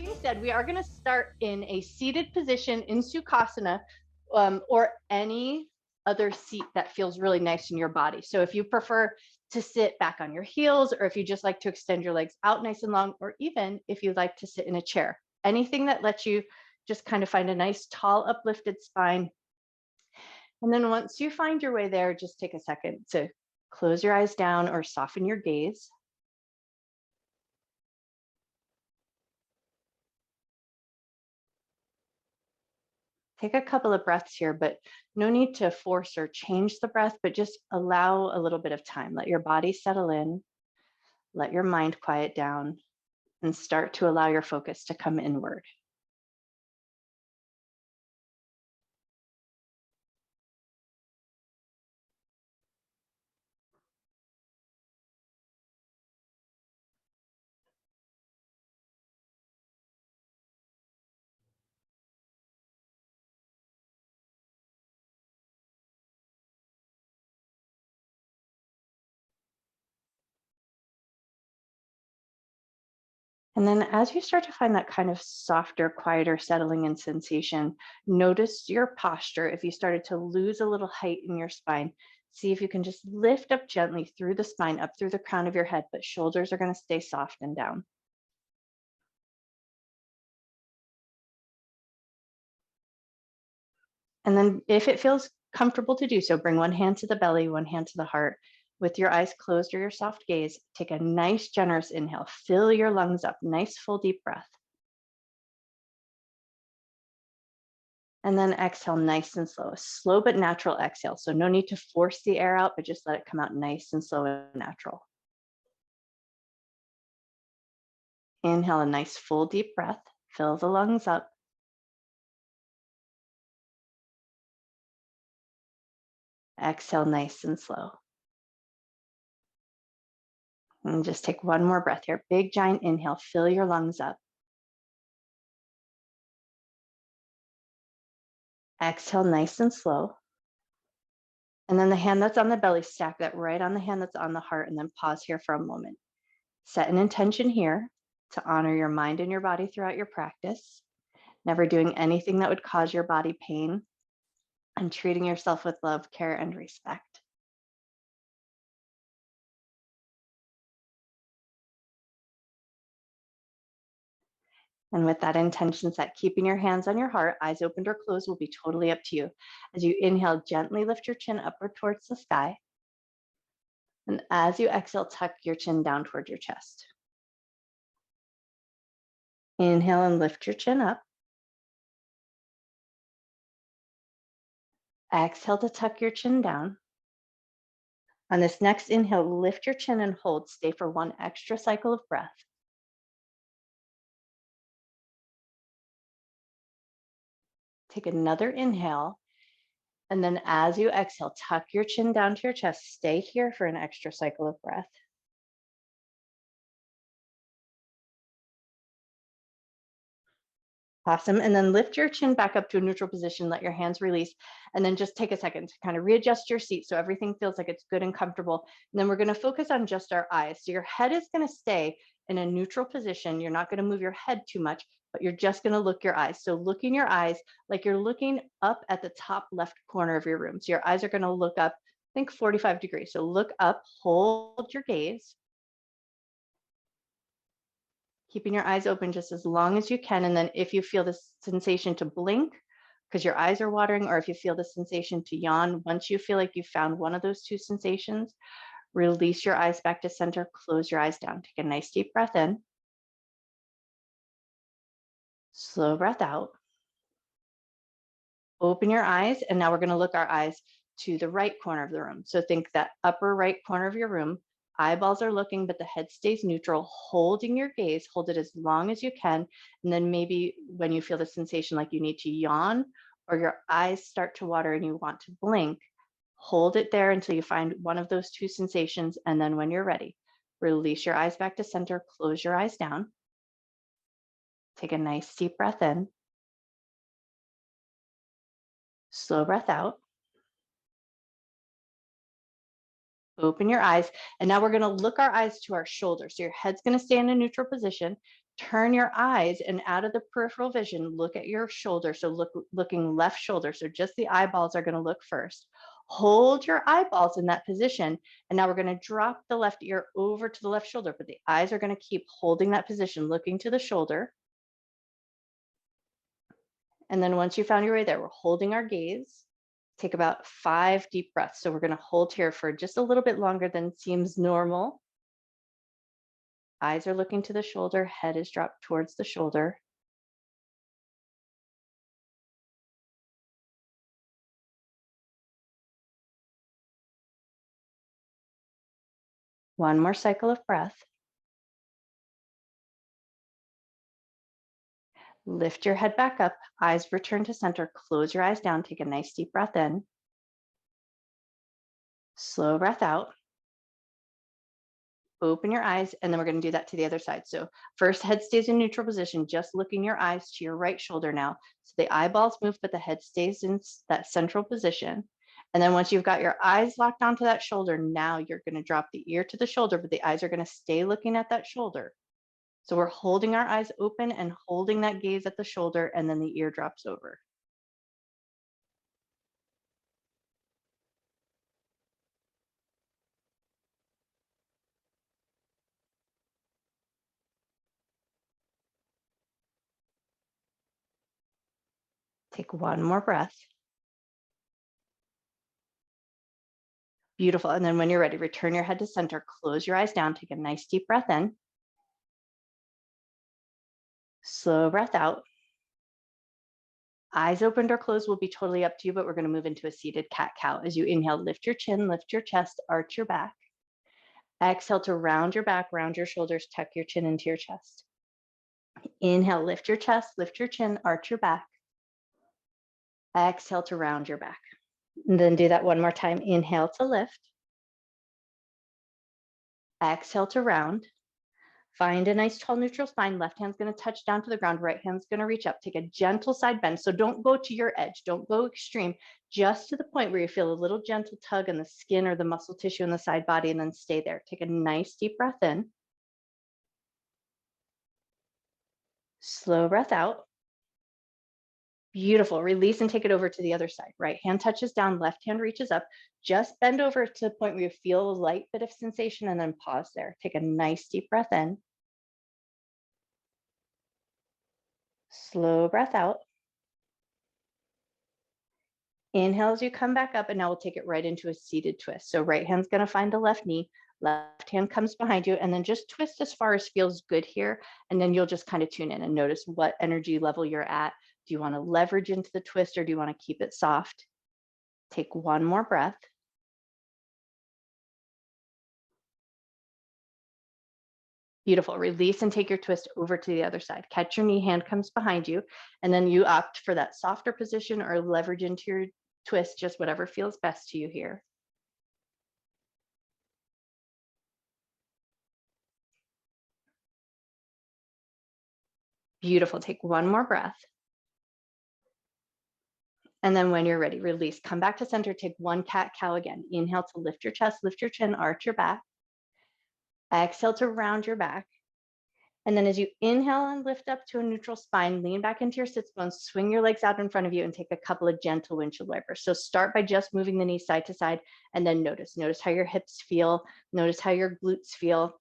being said, we are going to start in a seated position in Sukhasana, or any other seat that feels really nice in your body. So if you prefer to sit back on your heels, or if you just like to extend your legs out nice and long, or even if you like to sit in a chair, anything that lets you just kind of find a nice tall uplifted spine. And then once you find your way there, just take a second to close your eyes down or soften your gaze. Take a couple of breaths here, but no need to force or change the breath, but just allow a little bit of time. Let your body settle in, let your mind quiet down, and start to allow your focus to come inward. And then as you start to find that kind of softer, quieter settling in sensation, notice your posture. If you started to lose a little height in your spine, see if you can just lift up gently through the spine, up through the crown of your head, but shoulders are going to stay soft and down. And then if it feels comfortable to do so, bring one hand to the belly, one hand to the heart. With your eyes closed or your soft gaze, take a nice generous inhale. Fill your lungs up, nice full deep breath. And then exhale nice and slow, a slow but natural exhale. So no need to force the air out, but just let it come out nice and slow and natural. Inhale a nice full deep breath, fill the lungs up. Exhale nice and slow. And just take one more breath here. Big giant inhale, fill your lungs up. Exhale nice and slow. And then the hand that's on the belly, stack that right on the hand that's on the heart, and then pause here for a moment. Set an intention here to honor your mind and your body throughout your practice, never doing anything that would cause your body pain, and treating yourself with love, care, and respect. And with that intention set, keeping your hands on your heart, eyes opened or closed will be totally up to you. As you inhale, gently lift your chin upward towards the sky. And as you exhale, tuck your chin down toward your chest. Inhale and lift your chin up. Exhale to tuck your chin down. On this next inhale, lift your chin and hold. Stay for one extra cycle of breath. Take another inhale. And then as you exhale, tuck your chin down to your chest. Stay here for an extra cycle of breath. Awesome. And then lift your chin back up to a neutral position. Let your hands release. And then just take a second to kind of readjust your seat so everything feels like it's good and comfortable. And then we're going to focus on just our eyes. So your head is going to stay in a neutral position. You're not going to move your head too much, but you're just going to look your eyes. So look in your eyes like you're looking up at the top left corner of your room. So your eyes are going to look up, think 45 degrees. So look up, hold your gaze, keeping your eyes open just as long as you can. And then if you feel this sensation to blink because your eyes are watering, or if you feel the sensation to yawn, once you feel like you found one of those two sensations, release your eyes back to center, close your eyes down. Take a nice deep breath in, slow breath out, open your eyes. And now we're going to look our eyes to the right corner of the room. So think that upper right corner of your room. Eyeballs are looking, but the head stays neutral, holding your gaze. Hold it as long as you can. And then maybe when you feel the sensation like you need to yawn or your eyes start to water and you want to blink, hold it there until you find one of those two sensations. And then when you're ready, release your eyes back to center, close your eyes down. Take a nice deep breath in, slow breath out. Open your eyes. And now we're going to look our eyes to our shoulders. So your head's going to stay in a neutral position. Turn your eyes and out of the peripheral vision, look at your shoulder. So looking left shoulder. So just the eyeballs are going to look first. Hold your eyeballs in that position. And now we're going to drop the left ear over to the left shoulder, but the eyes are going to keep holding that position, looking to the shoulder. And then once you found your way there, we're holding our gaze. Take about 5 deep breaths. So we're going to hold here for just a little bit longer than seems normal. Eyes are looking to the shoulder, head is dropped towards the shoulder. One more cycle of breath. Lift your head back up, eyes return to center, close your eyes down, take a nice deep breath in. Slow breath out. Open your eyes, and then we're going to do that to the other side. So first, head stays in neutral position, just looking your eyes to your right shoulder now. So the eyeballs move, but the head stays in that central position. And then once you've got your eyes locked onto that shoulder, now you're going to drop the ear to the shoulder, but the eyes are going to stay looking at that shoulder. So we're holding our eyes open and holding that gaze at the shoulder, and then the ear drops over. Take one more breath. Beautiful. And then when you're ready, return your head to center, close your eyes down, take a nice deep breath in. Slow breath out. Eyes opened or closed will be totally up to you, but we're going to move into a seated cat-cow. As you inhale, lift your chin, lift your chest, arch your back. Exhale to round your back, round your shoulders, tuck your chin into your chest. Inhale, lift your chest, lift your chin, arch your back. Exhale to round your back. And then do that one more time. Inhale to lift. Exhale to round. Find a nice tall neutral spine. Left hand's going to touch down to the ground. Right hand's going to reach up. Take a gentle side bend. So don't go to your edge. Don't go extreme. Just to the point where you feel a little gentle tug in the skin or the muscle tissue in the side body, and then stay there. Take a nice deep breath in. Slow breath out. Beautiful. Release and take it over to the other side. Right hand touches down, left hand reaches up. Just bend over to the point where you feel a light bit of sensation, and then pause there. Take a nice deep breath in. Slow breath out. Inhale as you come back up, and now we'll take it right into a seated twist. So right hand's going to find the left knee, left hand comes behind you, and then just twist as far as feels good here. And then you'll just kind of tune in and notice what energy level you're at. Do you want to leverage into the twist, or do you want to keep it soft? Take one more breath. Beautiful. Release and take your twist over to the other side. Catch your knee, hand comes behind you, and then you opt for that softer position or leverage into your twist, just whatever feels best to you here. Beautiful. Take one more breath. And then when you're ready, release. Come back to center. Take one cat-cow again. Inhale to lift your chest, lift your chin, arch your back. Exhale to round your back. And then as you inhale and lift up to a neutral spine, lean back into your sits bones, swing your legs out in front of you, and take a couple of gentle windshield wipers. So start by just moving the knees side to side, and then notice how your hips feel, notice how your glutes feel,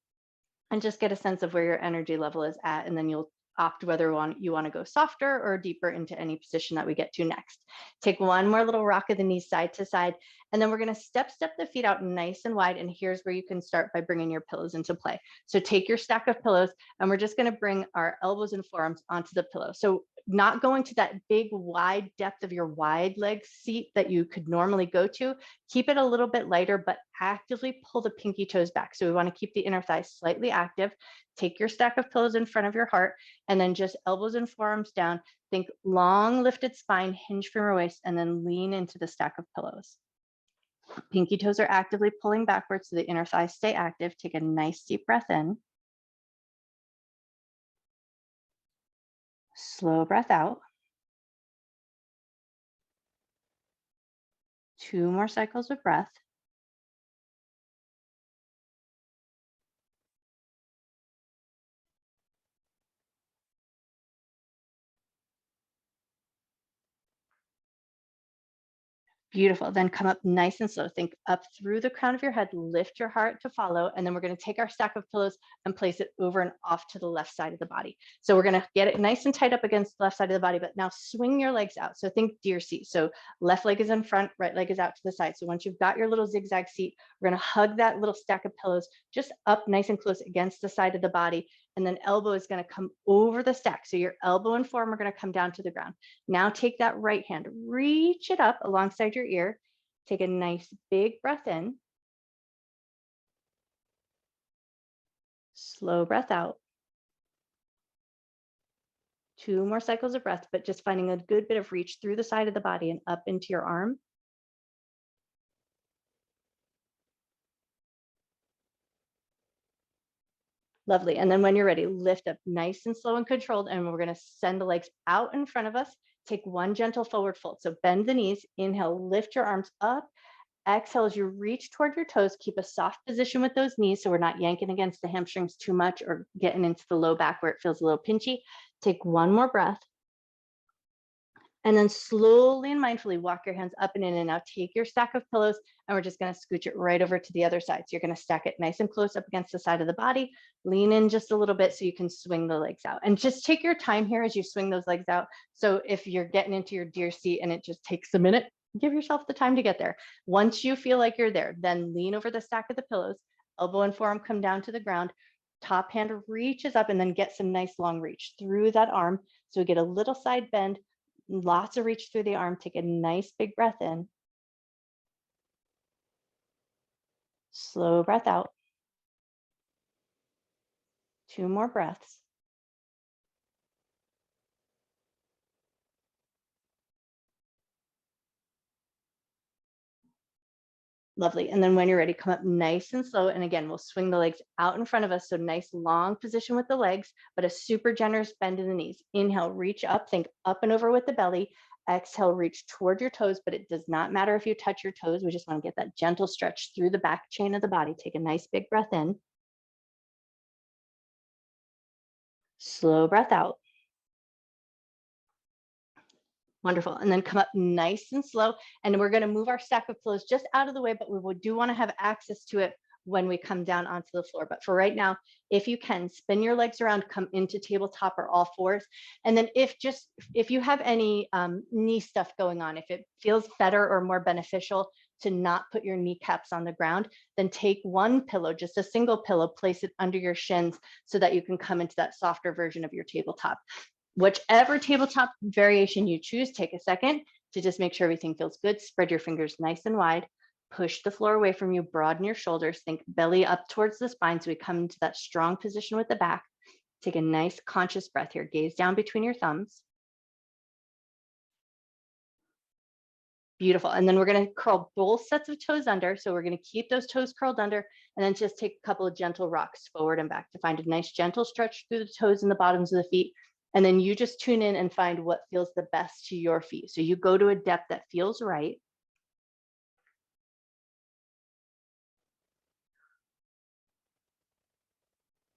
and just get a sense of where your energy level is at. And then you'll opt whether you want to go softer or deeper into any position that we get to next. Take one more little rock of the knees side to side, and then we're going to step the feet out nice and wide. And here's where you can start by bringing your pillows into play. So take your stack of pillows, and we're just going to bring our elbows and forearms onto the pillow. So not going to that big wide depth of your wide leg seat that you could normally go to. Keep it a little bit lighter, but actively pull the pinky toes back. So we want to keep the inner thighs slightly active. Take your stack of pillows in front of your heart, and then just elbows and forearms down. Think long lifted spine, hinge from your waist, and then lean into the stack of pillows. Pinky toes are actively pulling backwards so the inner thighs stay active. Take a nice deep breath in. Slow breath out. 2 more cycles of breath. Beautiful. Then come up nice and slow. Think up through the crown of your head, lift your heart to follow. And then we're going to take our stack of pillows and place it over and off to the left side of the body. So we're going to get it nice and tight up against the left side of the body, but now swing your legs out. So think deer seat. So left leg is in front, right leg is out to the side. So once you've got your little zigzag seat, we're going to hug that little stack of pillows just up nice and close against the side of the body. And then elbow is going to come over the stack. So your elbow and forearm are going to come down to the ground. Now take that right hand, reach it up alongside your ear. Take a nice big breath in. Slow breath out. 2 more cycles of breath, but just finding a good bit of reach through the side of the body and up into your arm. Lovely. And then when you're ready, lift up nice and slow and controlled. And we're going to send the legs out in front of us. Take one gentle forward fold. So bend the knees, inhale, lift your arms up. Exhale as you reach toward your toes. Keep a soft position with those knees so we're not yanking against the hamstrings too much or getting into the low back where it feels a little pinchy. Take one more breath. And then slowly and mindfully walk your hands up and in. And now take your stack of pillows and we're just going to scooch it right over to the other side. So you're going to stack it nice and close up against the side of the body. Lean in just a little bit so you can swing the legs out. And just take your time here as you swing those legs out. So if you're getting into your deer seat and it just takes a minute, give yourself the time to get there. Once you feel like you're there, then lean over the stack of the pillows. Elbow and forearm come down to the ground. Top hand reaches up and then get some nice long reach through that arm. So we get a little side bend. Lots of reach through the arm. Take a nice big breath in. Slow breath out. 2 more breaths. Lovely. And then when you're ready, come up nice and slow. And again, we'll swing the legs out in front of us. So nice long position with the legs, but a super generous bend in the knees. Inhale, reach up, think up and over with the belly. Exhale, reach toward your toes, but it does not matter if you touch your toes. We just want to get that gentle stretch through the back chain of the body. Take a nice big breath in. Slow breath out. Wonderful. And then come up nice and slow. And we're going to move our stack of pillows just out of the way, but we do want to have access to it when we come down onto the floor. But for right now, if you can, spin your legs around, come into tabletop or all fours. And then if you have any knee stuff going on, if it feels better or more beneficial to not put your kneecaps on the ground, then take one pillow, just a single pillow, place it under your shins so that you can come into that softer version of your tabletop. Whichever tabletop variation you choose, take a second to just make sure everything feels good. Spread your fingers nice and wide. Push the floor away from you, broaden your shoulders, think belly up towards the spine so we come into that strong position with the back. Take a nice conscious breath here. Gaze down between your thumbs. Beautiful. And then we're going to curl both sets of toes under. So we're going to keep those toes curled under and then just take a couple of gentle rocks forward and back to find a nice gentle stretch through the toes and the bottoms of the feet. And then you just tune in and find what feels the best to your feet. So you go to a depth that feels right.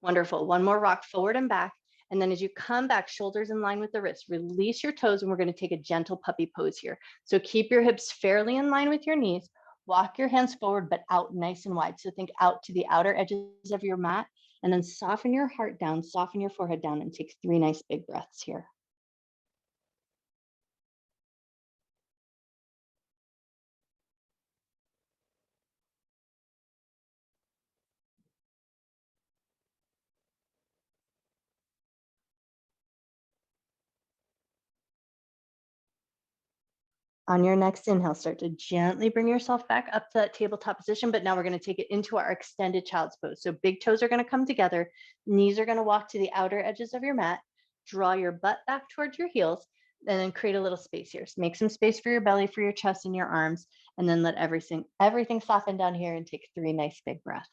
Wonderful. One more rock forward and back. And then as you come back, shoulders in line with the wrists, release your toes and we're going to take a gentle puppy pose here. So keep your hips fairly in line with your knees. Walk your hands forward, but out nice and wide. So think out to the outer edges of your mat and then soften your heart down, soften your forehead down and take 3 nice big breaths here. On your next inhale, start to gently bring yourself back up to that tabletop position, but now we're going to take it into our extended child's pose. So big toes are going to come together, knees are going to walk to the outer edges of your mat, draw your butt back towards your heels, and then create a little space here. So make some space for your belly, for your chest and your arms, and then let everything soften down here and take 3 nice big breaths.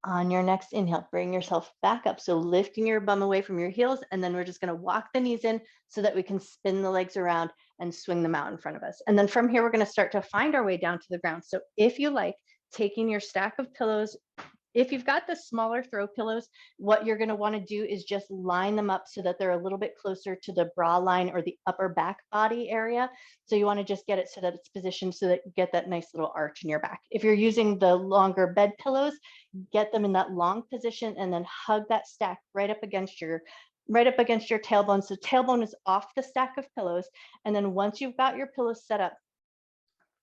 On your next inhale, bring yourself back up. So lifting your bum away from your heels, and then we're just gonna walk the knees in so that we can spin the legs around and swing them out in front of us. And then from here, we're gonna start to find our way down to the ground. So if you like, taking your stack of pillows, if you've got the smaller throw pillows, what you're going to want to do is just line them up so that they're a little bit closer to the bra line or the upper back body area. So you want to just get it so that it's positioned so that you get that nice little arch in your back. If you're using the longer bed pillows, get them in that long position and then hug that stack right up against your tailbone. So tailbone is off the stack of pillows. And then once you've got your pillows set up,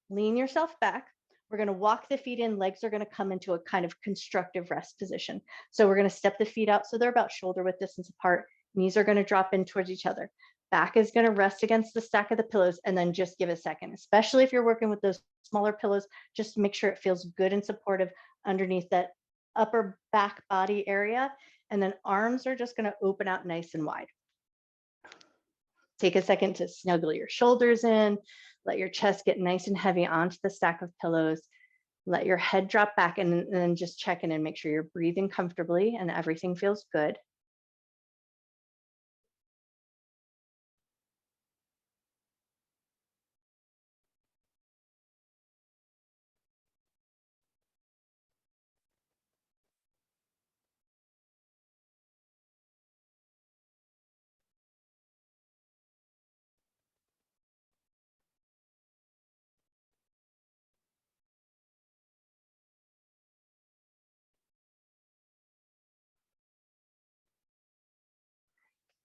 lean yourself back. We're going to walk the feet in, legs are going to come into a kind of constructive rest position. So we're going to step the feet out so they're about shoulder width distance apart. Knees are going to drop in towards each other. Back is going to rest against the stack of the pillows, and then just give a second, especially if you're working with those smaller pillows, just make sure it feels good and supportive underneath that upper back body area. And then arms are just going to open out nice and wide. Take a second to snuggle your shoulders in, let your chest get nice and heavy onto the stack of pillows. Let your head drop back and then just check in and make sure you're breathing comfortably and everything feels good.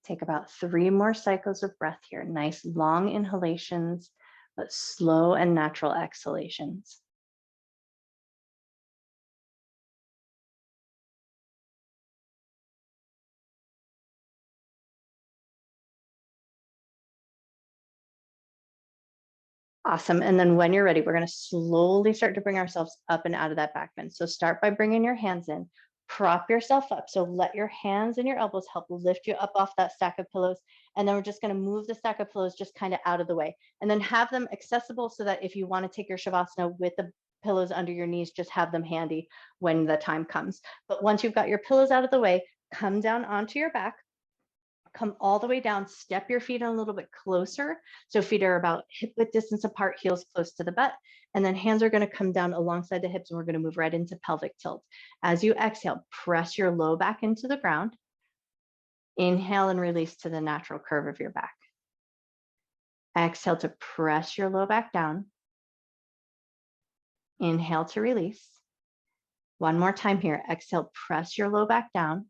Take about 3 more cycles of breath here. Nice long inhalations, but slow and natural exhalations. Awesome. And then when you're ready, we're going to slowly start to bring ourselves up and out of that back bend. So start by bringing your hands in, prop yourself up. So let your hands and your elbows help lift you up off that stack of pillows. And then we're just going to move the stack of pillows just kind of out of the way and then have them accessible so that if you want to take your Shavasana with the pillows under your knees, just have them handy when the time comes. But once you've got your pillows out of the way, come down onto your back. Come all the way down, step your feet in a little bit closer. So feet are about hip width distance apart, heels close to the butt. And then hands are going to come down alongside the hips and we're going to move right into pelvic tilt. As you exhale, press your low back into the ground. Inhale and release to the natural curve of your back. Exhale to press your low back down. Inhale to release. One more time here. Exhale, press your low back down.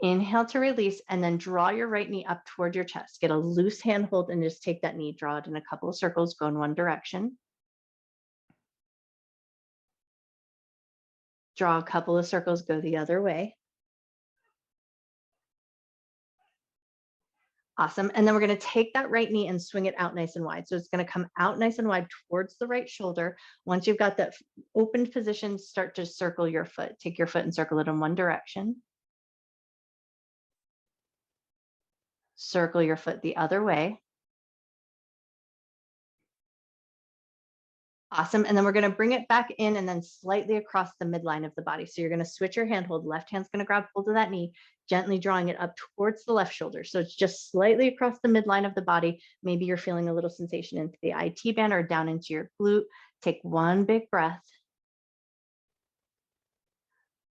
Inhale to release, and then draw your right knee up toward your chest. Get a loose handhold and just take that knee, draw it in a couple of circles, go in one direction. Draw a couple of circles, go the other way. Awesome. And then we're going to take that right knee and swing it out nice and wide. So it's going to come out nice and wide towards the right shoulder. Once you've got that opened position, start to circle your foot. Take your foot and circle it in one direction. Circle your foot the other way. Awesome. And then we're going to bring it back in and then slightly across the midline of the body. So you're going to switch your handhold. Left hand's going to grab hold of that knee, gently drawing it up towards the left shoulder. So it's just slightly across the midline of the body. Maybe you're feeling a little sensation into the IT band or down into your glute. Take one big breath.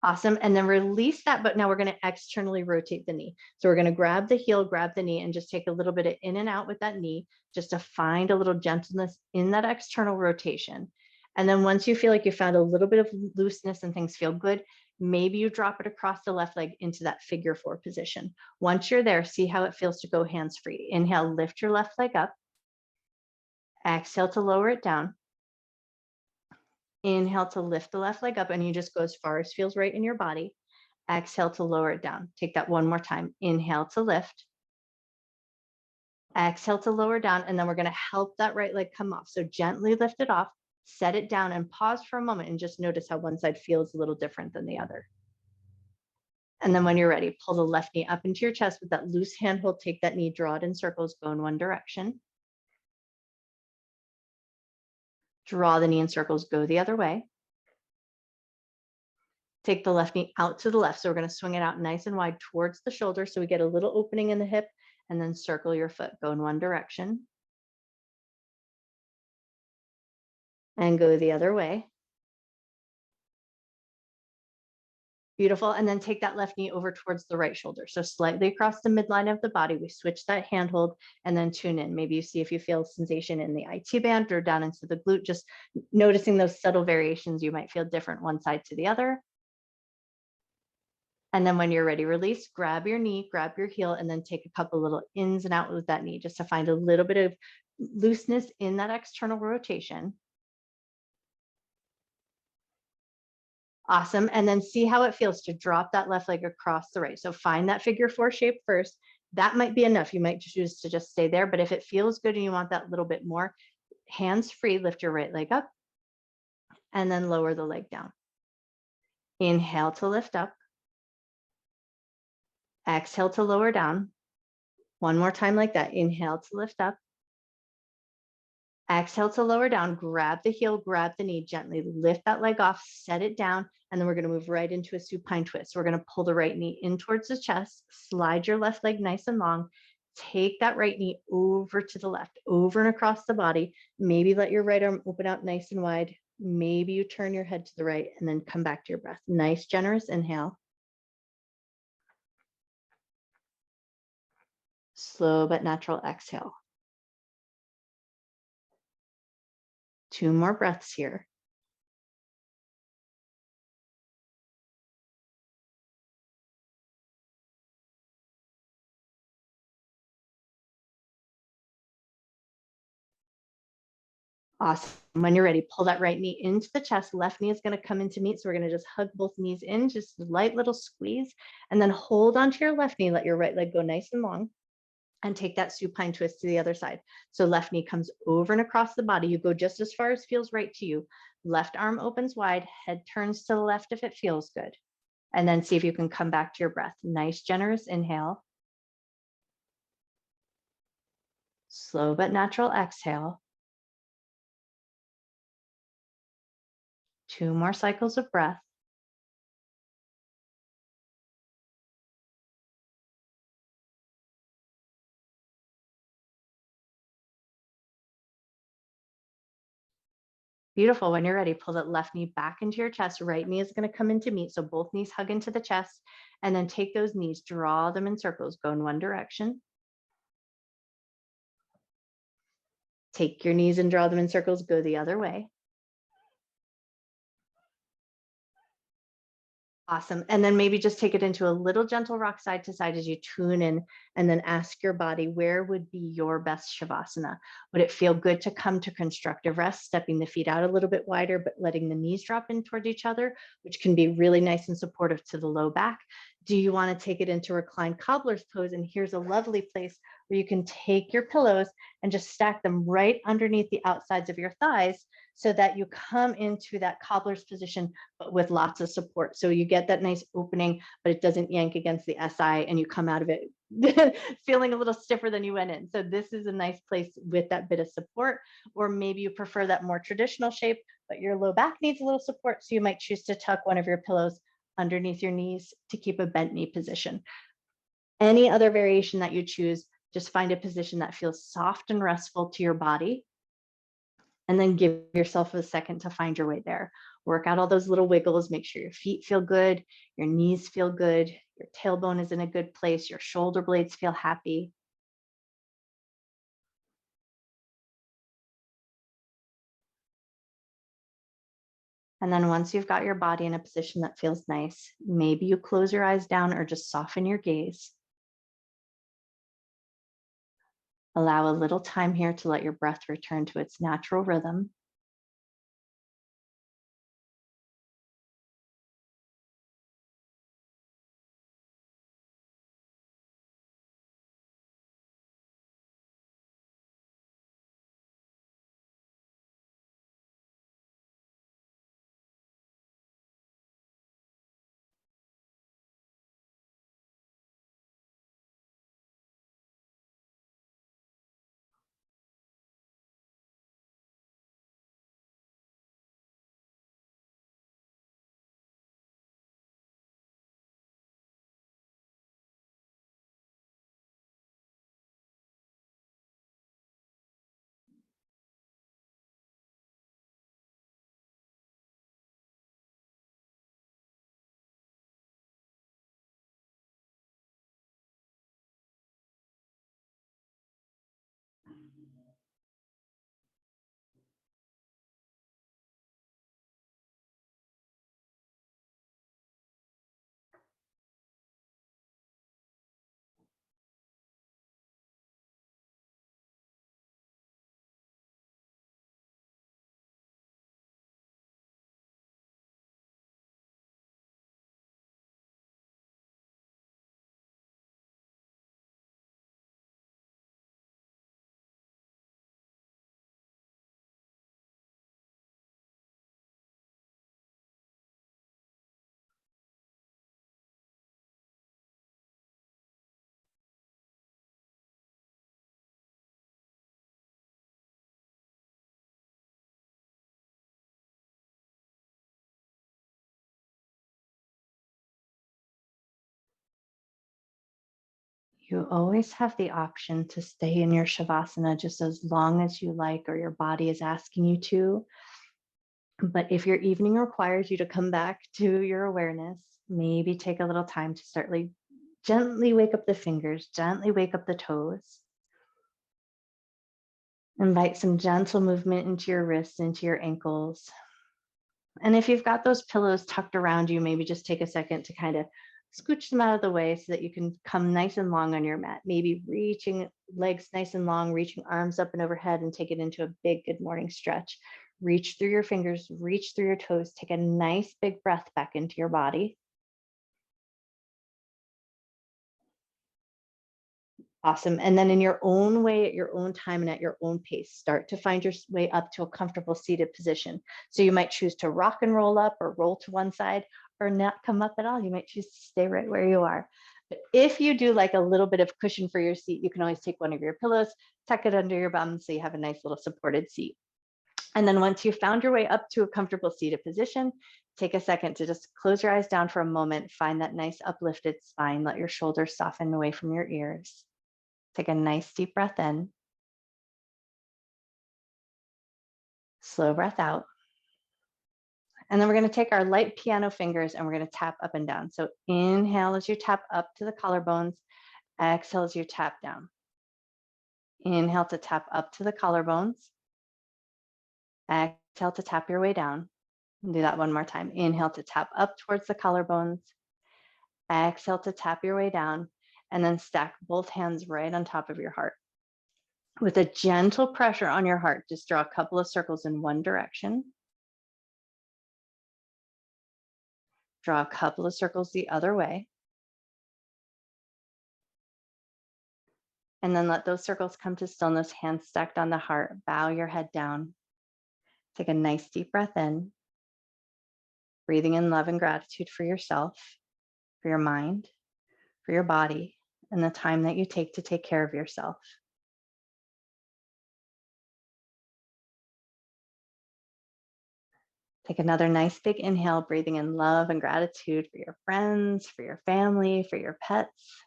Awesome. And then release that, but now we're going to externally rotate the knee. So we're going to grab the heel, grab the knee, and just take a little bit of in and out with that knee, just to find a little gentleness in that external rotation. And then once you feel like you found a little bit of looseness and things feel good, maybe you drop it across the left leg into that figure 4 position. Once you're there, see how it feels to go hands free. Inhale, lift your left leg up. Exhale to lower it down. Inhale to lift the left leg up and you just go as far as feels right in your body. Exhale to lower it down. Take that one more time. Inhale to lift. Exhale to lower down. And then we're going to help that right leg come off. So gently lift it off, set it down and pause for a moment and just notice how one side feels a little different than the other. And then when you're ready, pull the left knee up into your chest with that loose handhold. Take that knee, draw it in circles, go in one direction. Draw the knee in circles, go the other way. Take the left knee out to the left. So we're going to swing it out nice and wide towards the shoulder. So we get a little opening in the hip, and then circle your foot. Go in one direction and go the other way. Beautiful. And then take that left knee over towards the right shoulder. So slightly across the midline of the body, we switch that handhold and then tune in. Maybe you see if you feel sensation in the IT band or down into the glute, just noticing those subtle variations. You might feel different one side to the other. And then when you're ready, release, grab your knee, grab your heel, and then take a couple little ins and out with that knee just to find a little bit of looseness in that external rotation. Awesome. And then see how it feels to drop that left leg across the right. So find that figure four shape first. That might be enough. You might choose to just stay there, but if it feels good and you want that little bit more, hands free, lift your right leg up and then lower the leg down. Inhale to lift up. Exhale to lower down. One more time like that. Inhale to lift up. Exhale to lower down, grab the heel, grab the knee, gently lift that leg off, set it down, and then we're gonna move right into a supine twist. So we're gonna pull the right knee in towards the chest, slide your left leg nice and long, take that right knee over to the left, over and across the body. Maybe let your right arm open out nice and wide. Maybe you turn your head to the right and then come back to your breath. Nice, generous inhale. Slow but natural exhale. 2 more breaths here. Awesome. When you're ready, pull that right knee into the chest. Left knee is going to come into meet. So we're going to just hug both knees in, just a light little squeeze, and then hold onto your left knee. Let your right leg go nice and long and take that supine twist to the other side. So left knee comes over and across the body. You go just as far as feels right to you. Left arm opens wide, head turns to the left if it feels good. And then see if you can come back to your breath. Nice, generous inhale. Slow but natural exhale. 2 more cycles of breath. Beautiful. When you're ready, pull that left knee back into your chest. Right knee is going to come into meet. So both knees hug into the chest, and then take those knees, draw them in circles, go in one direction. Take your knees and draw them in circles, go the other way. Awesome. And then maybe just take it into a little gentle rock side to side as you tune in, and then ask your body, where would be your best Shavasana? Would it feel good to come to constructive rest, stepping the feet out a little bit wider, but letting the knees drop in toward each other, which can be really nice and supportive to the low back? Do you want to take it into reclined cobbler's pose? And here's a lovely place where you can take your pillows and just stack them right underneath the outsides of your thighs, so that you come into that cobbler's position, but with lots of support. So you get that nice opening, but it doesn't yank against the SI, and you come out of it feeling a little stiffer than you went in. So this is a nice place with that bit of support. Or maybe you prefer that more traditional shape, but your low back needs a little support. So you might choose to tuck one of your pillows underneath your knees to keep a bent knee position. Any other variation that you choose, just find a position that feels soft and restful to your body, and then give yourself a second to find your way there. Work out all those little wiggles, make sure your feet feel good, your knees feel good, your tailbone is in a good place, your shoulder blades feel happy. And then once you've got your body in a position that feels nice, maybe you close your eyes down or just soften your gaze. Allow a little time here to let your breath return to its natural rhythm. You always have the option to stay in your Shavasana just as long as you like or your body is asking you to. But if your evening requires you to come back to your awareness, maybe take a little time to start like gently wake up the fingers, gently wake up the toes. Invite some gentle movement into your wrists, into your ankles. And if you've got those pillows tucked around you, maybe just take a second to kind of scooch them out of the way so that you can come nice and long on your mat. Maybe reaching legs nice and long, reaching arms up and overhead and take it into a big good morning stretch. Reach through your fingers, reach through your toes, take a nice big breath back into your body. Awesome. And then in your own way, at your own time and at your own pace, start to find your way up to a comfortable seated position. So you might choose to rock and roll up or roll to one side or not come up at all. You might choose to stay right where you are. But if you do like a little bit of cushion for your seat, you can always take one of your pillows, tuck it under your bum so you have a nice little supported seat. And then once you've found your way up to a comfortable seated position, take a second to just close your eyes down for a moment, find that nice uplifted spine, let your shoulders soften away from your ears. Take a nice deep breath in. Slow breath out. And then we're going to take our light piano fingers and we're going to tap up and down. So inhale as you tap up to the collarbones. Exhale as you tap down. Inhale to tap up to the collarbones. Exhale to tap your way down. Do that one more time. Inhale to tap up towards the collarbones. Exhale to tap your way down. And then stack both hands right on top of your heart. With a gentle pressure on your heart, just draw a couple of circles in one direction. Draw a couple of circles the other way. And then let those circles come to stillness, hands stacked on the heart. Bow your head down. Take a nice deep breath in. Breathing in love and gratitude for yourself, for your mind, for your body, and the time that you take to take care of yourself. Take another nice big inhale, breathing in love and gratitude for your friends, for your family, for your pets.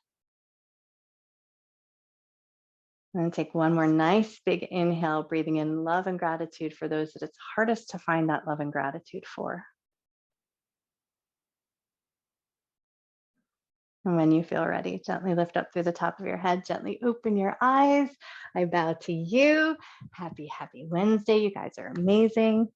And then take one more nice big inhale, breathing in love and gratitude for those that it's hardest to find that love and gratitude for. And when you feel ready, gently lift up through the top of your head, gently open your eyes. I bow to you. Happy, happy Wednesday. You guys are amazing.